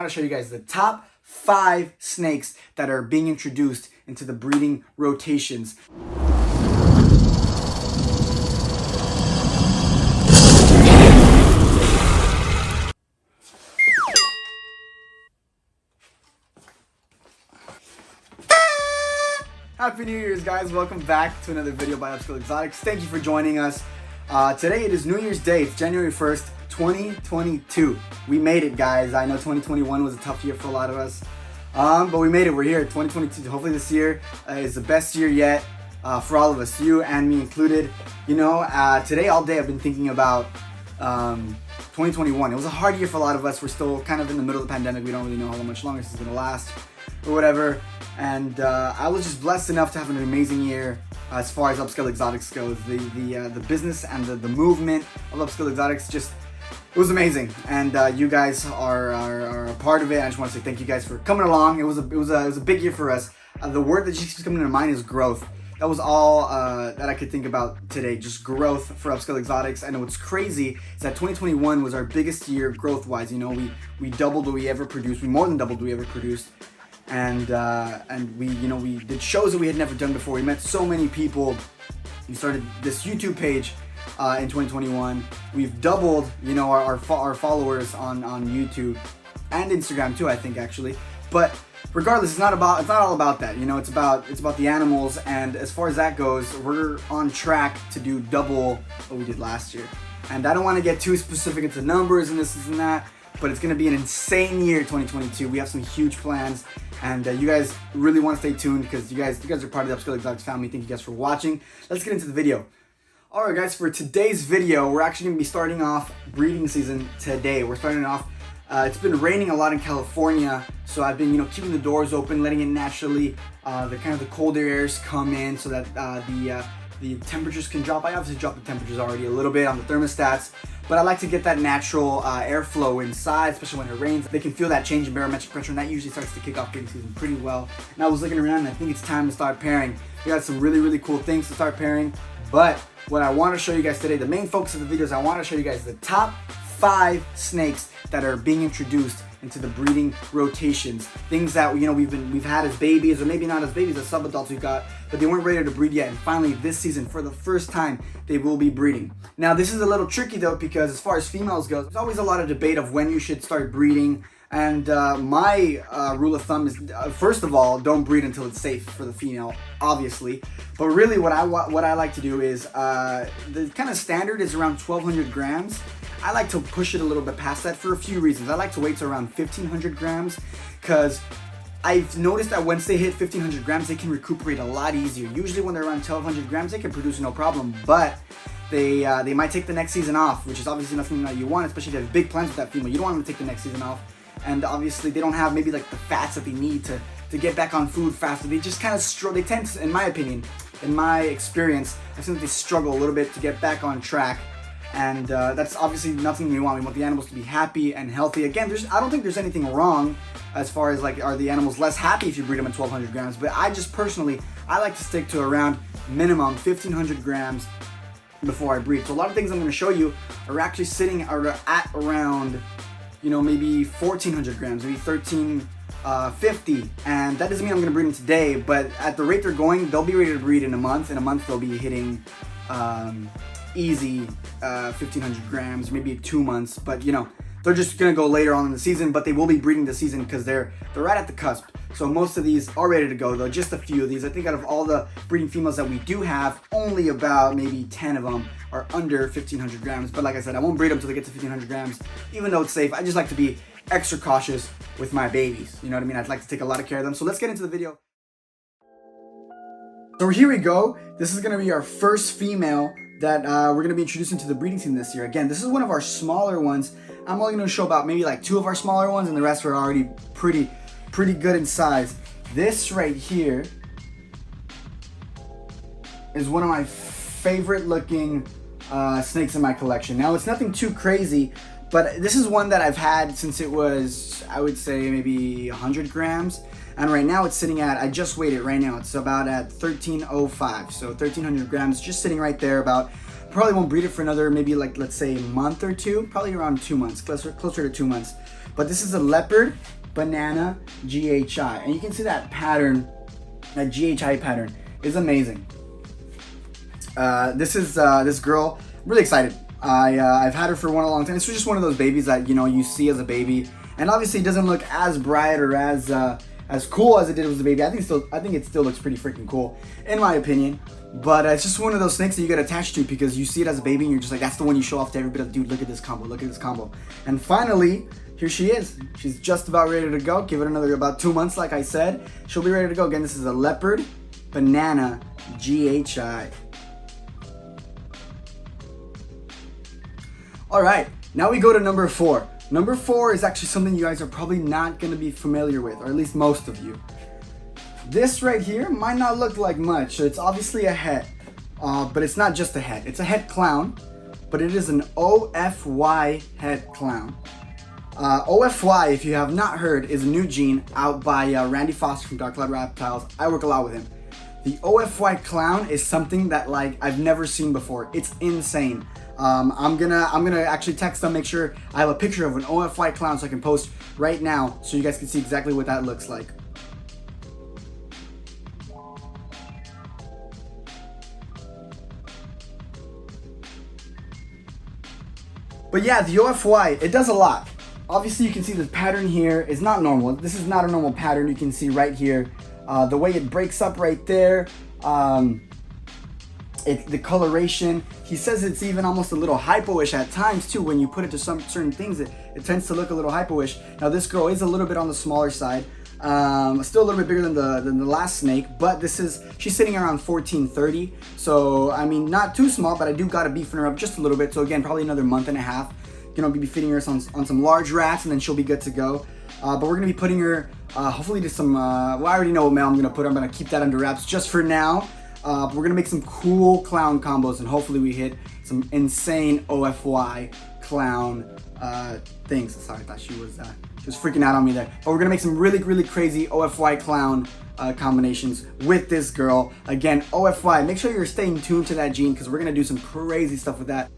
I'm going to show you guys the top 5 snakes that are being introduced into the breeding rotations. Happy New Year's, guys. Welcome back to another video by Upscale X-otics. Thank you for joining us. Today it is New Year's Day. It's January 1st, 2022. We made it, guys. I know 2021 was a tough year for a lot of us, but we made it. We're here, 2022. Hopefully this year is the best year yet for all of us, you and me included. You know, today all day I've been thinking about 2021. It was a hard year for a lot of us. We're still kind of in the middle of the pandemic. We don't really know how much longer this is gonna last or whatever. And I was just blessed enough to have an amazing year as far as Upscale X-otics goes. The business and the movement of Upscale X-otics, just, it was amazing. And you guys are a part of it. I just want to say thank you guys for coming along. It was a big year for us. The word that just keeps coming to mind is growth. That was all that I could think about today, just growth for Upscale X-otics. And what's crazy is that 2021 was our biggest year growth-wise. You know, we doubled what we ever produced. We more than doubled what we ever produced. And we did shows that we had never done before. We met so many people. We started this YouTube page in 2021. We've doubled, you know, our followers on YouTube and Instagram too, I think, actually. But regardless, it's not all about that. You know, it's about the animals. And as far as that goes, we're on track to do double what we did last year. And I don't want to get too specific into numbers and this and that, but it's going to be an insane year, 2022. We have some huge plans, and you guys really want to stay tuned because you guys are part of the Upscale X-otics family. Thank you guys for watching. Let's get into the video. Alright guys, for today's video, we're actually going to be starting off breeding season today. We're starting off, it's been raining a lot in California, so I've been, keeping the doors open, letting it naturally, the colder airs come in so that the temperatures can drop. I obviously dropped the temperatures already a little bit on the thermostats, but I like to get that natural airflow inside, especially when it rains. They can feel that change in barometric pressure, and that usually starts to kick off breeding season pretty well. And I was looking around, and I think it's time to start pairing. We got some really cool things to start pairing, but what I want to show you guys today, the main focus of the video is I want to show you guys the top 5 snakes that are being introduced into the breeding rotations. Things that we've had as babies, or maybe not as babies, as sub-adults we've got, but they weren't ready to breed yet. And finally, this season, for the first time, they will be breeding. Now, this is a little tricky though, because as far as females goes, there's always a lot of debate of when you should start breeding. And my rule of thumb is, first of all, don't breed until it's safe for the female, obviously. But really, what I like to do is the kind of standard is around 1,200 grams. I like to push it a little bit past that for a few reasons. I like to wait to around 1,500 grams because I've noticed that once they hit 1,500 grams, they can recuperate a lot easier. Usually when they're around 1,200 grams, they can produce no problem, but they might take the next season off, which is obviously nothing that you want, especially if you have big plans with that female. You don't want them to take the next season off, and obviously they don't have maybe like the fats that they need to get back on food faster. They just kind of struggle. They tend to, in my opinion, in my experience, I've seen that they struggle a little bit to get back on track. And that's obviously nothing we want. We want the animals to be happy and healthy. Again, I don't think there's anything wrong as far as like, are the animals less happy if you breed them at 1,200 grams? But I just personally, I like to stick to around minimum 1,500 grams before I breed. So a lot of things I'm going to show you are actually sitting at around, maybe 1,400 grams, maybe 1,350. And that doesn't mean I'm going to breed them today, but at the rate they're going, they'll be ready to breed in a month. In a month, they'll be hitting easy 1,500 grams, maybe 2 months, but they're just gonna go later on in the season, but they will be breeding this season because they're right at the cusp. So most of these are ready to go though, just a few of these. I think out of all the breeding females that we do have, only about maybe 10 of them are under 1,500 grams. But like I said, I won't breed them until they get to 1,500 grams, even though it's safe. I just like to be extra cautious with my babies. You know what I mean? I'd like to take a lot of care of them. So let's get into the video. So here we go. This is gonna be our first female that we're gonna be introducing to the breeding team this year. Again, this is one of our smaller ones. I'm only gonna show about maybe like 2 of our smaller ones, and the rest are already pretty good in size. This right here is one of my favorite looking snakes in my collection. Now, it's nothing too crazy, but this is one that I've had since it was, I would say, maybe 100 grams. And right now it's sitting at, I just weighed it right now, it's about at 1,305. So 1,300 grams, just sitting right there about. Probably won't breed it for another maybe like, let's say, a month or two, probably around 2 months, closer to 2 months. But this is a Leopard Banana GHI, and you can see that pattern, that GHI pattern is amazing. This is this girl. I'm really excited. I've had her for a long time. This was just one of those babies that, you know, you see as a baby, and obviously it doesn't look as bright or as cool as it did as a baby. I think it still looks pretty freaking cool, in my opinion. But it's just one of those snakes that you get attached to because you see it as a baby and you're just like, that's the one you show off to everybody. Like, dude, look at this combo, look at this combo. And finally, here she is. She's just about ready to go. Give it another about 2 months, like I said. She'll be ready to go. Again, this is a Leopard Banana GHI. All right, now we go to number 4. Number 4 is actually something you guys are probably not going to be familiar with, or at least most of you. This right here might not look like much. So it's obviously a het, but it's not just a het. It's a het clown, but it is an OFY het clown. OFY, if you have not heard, is a new gene out by Randy Foster from Dark Cloud Reptiles. I work a lot with him. The OFY clown is something that, like, I've never seen before. It's insane. I'm gonna actually text them, make sure I have a picture of an OFY clown so I can post right now so you guys can see exactly what that looks like. But yeah, the OFY, it does a lot. Obviously you can see the pattern here is not normal. This is not a normal pattern. You can see right here, the way it breaks up right there, the coloration. He says it's even almost a little hypo-ish at times too. When you put it to some certain things, it tends to look a little hypo-ish. Now this girl is a little bit on the smaller side, still a little bit bigger than the last snake, but she's sitting around 1430. So I mean, not too small, but I do gotta beefing her up just a little bit. So again, probably another month and a half. Gonna be feeding her on some large rats, and then she'll be good to go. But we're gonna be putting her hopefully to some. Well, I already know what male I'm gonna put her. I'm gonna keep that under wraps just for now. But we're gonna make some cool clown combos, and hopefully we hit some insane OFY clown things. Sorry, I thought she was freaking out on me there. But we're gonna make some really crazy OFY clown combinations with this girl. Again, OFY. Make sure you're staying tuned to that gene because we're gonna do some crazy stuff with that.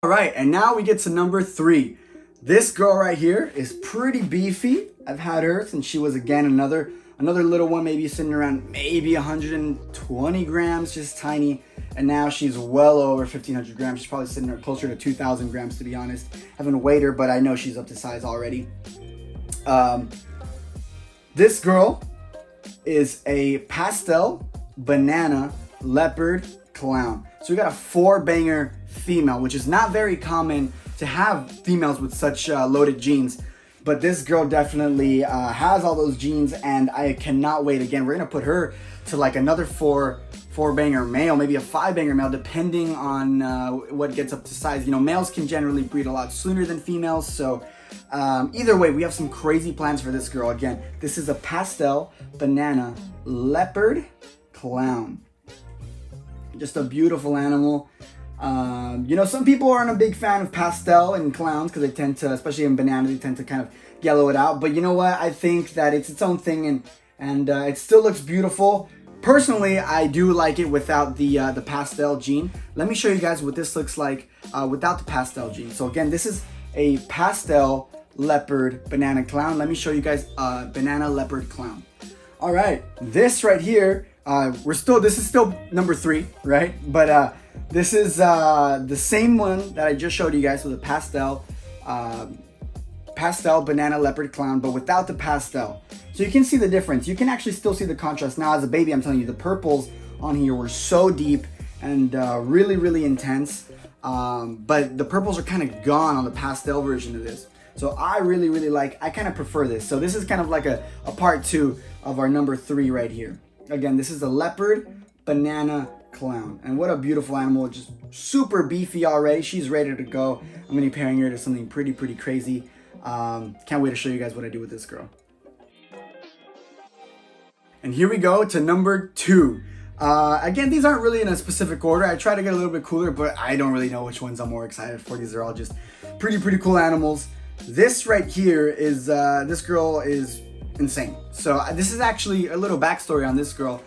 All right, and now we get to number 3. This girl right here is pretty beefy. I've had her since she was, again, another little one, maybe sitting around maybe 120 grams, just tiny. And now she's well over 1,500 grams. She's probably sitting closer to 2,000 grams, to be honest. I haven't weighed her, but I know she's up to size already. This girl is a Pastel Banana Leopard Clown. So we got a 4-banger female, which is not very common to have females with such loaded genes. But this girl definitely has all those genes, and I cannot wait. Again, we're gonna put her to like another 4-banger male, maybe a 5-banger male, depending on what gets up to size. You know, males can generally breed a lot sooner than females. So either way, we have some crazy plans for this girl. Again, this is a Pastel Banana Leopard Clown. Just a beautiful animal. You know, some people aren't a big fan of pastel and clowns because they tend to, especially in banana, they tend to kind of yellow it out. But you know what? I think that it's its own thing, and it still looks beautiful. Personally, I do like it without the pastel gene. Let me show you guys what this looks like without the pastel gene. So again, this is a Pastel Leopard Banana Clown. Let me show you guys Banana Leopard Clown. All right, this right here, this is still number 3, right? But this is the same one that I just showed you guys with a Pastel Banana Leopard Clown, but without the pastel. So you can see the difference. You can actually still see the contrast. Now, as a baby, I'm telling you, the purples on here were so deep and really intense. But the purples are kind of gone on the pastel version of this. So I really like, I kind of prefer this. So this is kind of like a part 2 of our number 3 right here. Again, this is a Leopard Banana Clown. And what a beautiful animal, just super beefy already. She's ready to go. I'm gonna be pairing her to something pretty crazy. Can't wait to show you guys what I do with this girl. And here we go to number 2. Again, these aren't really in a specific order. I try to get a little bit cooler, but I don't really know which ones I'm more excited for. These are all just pretty cool animals. This right here is, this girl is insane. So this is actually a little backstory on this girl.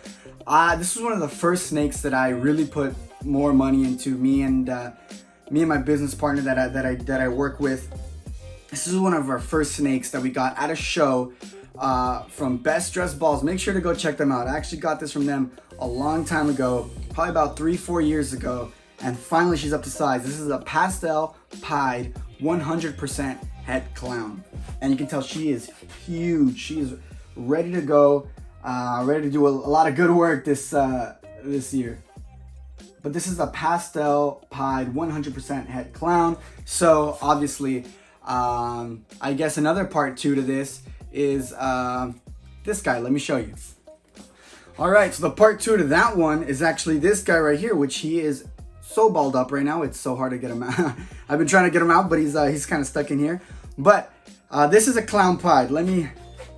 This was one of the first snakes that I really put more money into. Me and my business partner that I work with. This is one of our first snakes that we got at a show from Best Dressed Balls. Make sure to go check them out. I actually got this from them a long time ago, probably about 3-4 years ago, and finally she's up to size. This is a Pastel Pie 100% het clown, and you can tell she is huge. She is ready to go, ready to do a lot of good work this year. But this is a Pastel Pie 100% het clown, so obviously I guess another part 2 to this is this guy. Let me show you. Alright, so the part 2 to that one is actually this guy right here, which he is so balled up right now. It's so hard to get him out. I've been trying to get him out, but he's kind of stuck in here. But this is a clown pied. Let me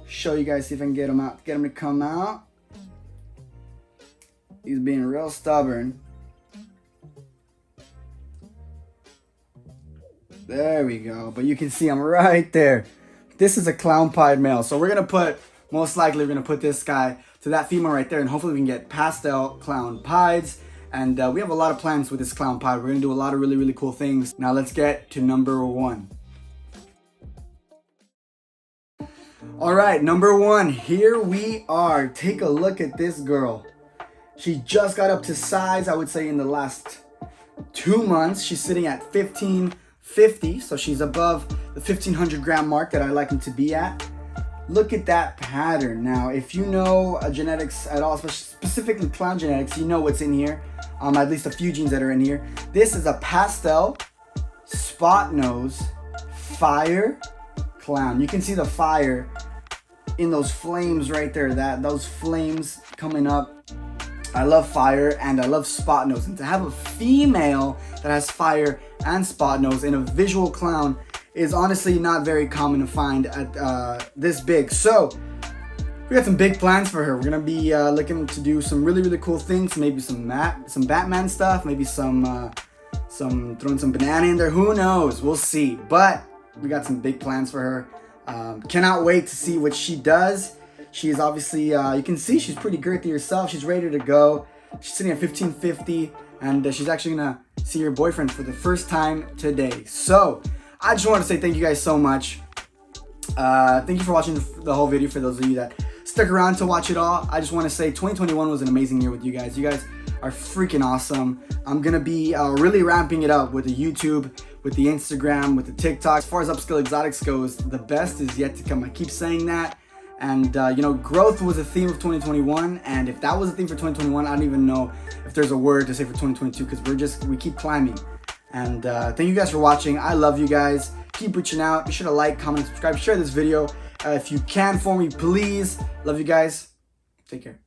show you guys, see if I can get him out, get him to come out. He's being real stubborn. There we go. But you can see him right there. This is a clown pied male. So we're gonna put, most likely we're gonna put this guy to that female right there, and hopefully we can get pastel clown pieds. And we have a lot of plans with this clown pied. We're gonna do a lot of really, really cool things. Now let's get to number 1. All right, number 1, here we are. Take a look at this girl. She just got up to size, I would say, in the last 2 months. She's sitting at 1550, so she's above the 1500 gram mark that I like him to be at. Look at that pattern. Now, if you know genetics at all, specifically clown genetics, you know what's in here. At least a few genes that are in here. This is a pastel spot nose fire clown. You can see the fire in those flames right there. Those flames coming up. I love fire and I love spot nose. And to have a female that has fire and spot nose in a visual clown is honestly not very common to find at this big. So we got some big plans for her. We're gonna be looking to do some really, really cool things. Maybe some Batman stuff. Maybe throwing some banana in there. Who knows? We'll see. But we got some big plans for her. Cannot wait to see what she does. She is obviously, you can see she's pretty girthy herself. She's ready to go. She's sitting at 1550, and she's actually gonna see her boyfriend for the first time today. So I just want to say thank you guys so much. Thank you for watching the whole video. For those of you that stuck around to watch it all, I just want to say 2021 was an amazing year with you guys. You guys are freaking awesome. I'm gonna be really ramping it up with the YouTube, with the Instagram, with the TikTok. As far as Upscale X-otics goes, the best is yet to come. I keep saying that. And you know, growth was a theme of 2021, and if that was a theme for 2021, I don't even know if there's a word to say for 2022, because we keep climbing. And thank you guys for watching. I love you guys. Keep reaching out. Be sure to like, comment, subscribe, share this video if you can for me, please. Love you guys. Take care.